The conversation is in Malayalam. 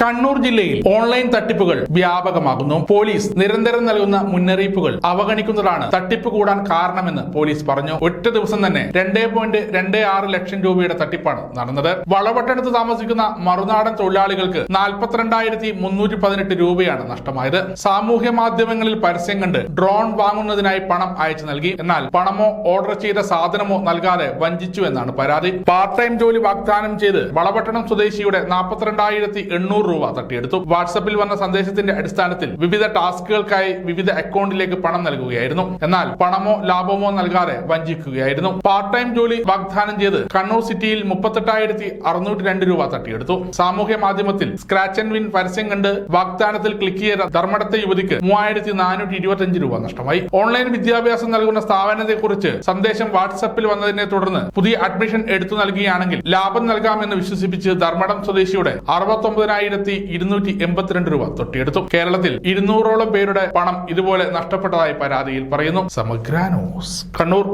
കണ്ണൂർ ജില്ലയിൽ ഓൺലൈൻ തട്ടിപ്പുകൾ വ്യാപകമാകുന്നു. പോലീസ് നിരന്തരം നൽകുന്ന മുന്നറിയിപ്പുകൾ അവഗണിക്കുന്നതാണ് തട്ടിപ്പ് കൂടാൻ കാരണമെന്ന് പോലീസ് പറഞ്ഞു. ഒറ്റ ദിവസം തന്നെ 2.26 ലക്ഷം രൂപയുടെ തട്ടിപ്പാണ് നടന്നത്. വളവട്ടടുത്ത് താമസിക്കുന്ന മറുനാടൻ തൊഴിലാളികൾക്ക് 42,318 രൂപയാണ് നഷ്ടമായത്. സാമൂഹ്യ മാധ്യമങ്ങളിൽ പരസ്യം കണ്ട് ഡ്രോൺ വാങ്ങുന്നതിനായി പണം അയച്ചു നൽകി. എന്നാൽ പണമോ ഓർഡർ ചെയ്ത സാധനമോ നൽകാതെ വഞ്ചിച്ചു എന്നാണ് പരാതി. പാർട്ട് ടൈം ജോലി വാഗ്ദാനം ചെയ്ത് വളപട്ടണം സ്വദേശിയുടെ 42,800 രൂപ തട്ടിയെടുത്തു. വാട്സാപ്പിൽ വന്ന സന്ദേശത്തിന്റെ അടിസ്ഥാനത്തിൽ വിവിധ ടാസ്കുകൾക്കായി വിവിധ അക്കൗണ്ടിലേക്ക് പണം നൽകുകയായിരുന്നു. എന്നാൽ പണമോ ലാഭമോ നൽകാതെ വഞ്ചിക്കുകയായിരുന്നു. പാർട്ട് ടൈം ജോലി വാഗ്ദാനം ചെയ്ത് കണ്ണൂർ സിറ്റിയിൽ 38,602 രൂപ തട്ടിയെടുത്തു. സാമൂഹ്യ മാധ്യമത്തിൽ സ്ക്രാച്ച് ആൻഡ് വിൻ പരസ്യം കണ്ട് വാഗ്ദാനത്തിൽ ക്ലിക്ക് ചെയ്ത ധർമ്മടത്തെ യുവതിക്ക് 3,425 രൂപ നഷ്ടമായി. ഓൺലൈൻ വിദ്യാഭ്യാസം നൽകുന്ന സ്ഥാപനത്തെക്കുറിച്ച് സന്ദേശം വാട്സാപ്പിൽ വന്നതിനെ തുടർന്ന് പുതിയ അഡ്മിഷൻ എടുത്തു നൽകുകയാണെങ്കിൽ ലാഭം നൽകാമെന്ന് വിശ്വസിപ്പിച്ച് ധർമ്മടം സ്വദേശിയുടെ 69,282 രൂപ തൊട്ടിയെടുത്തു. കേരളത്തിൽ 200ഓളം പേരുടെ പണം ഇതുപോലെ നഷ്ടപ്പെട്ടതായി പരാതിയിൽ പറയുന്നു. സമഗ്ര ന്യൂസ്, കണ്ണൂർ.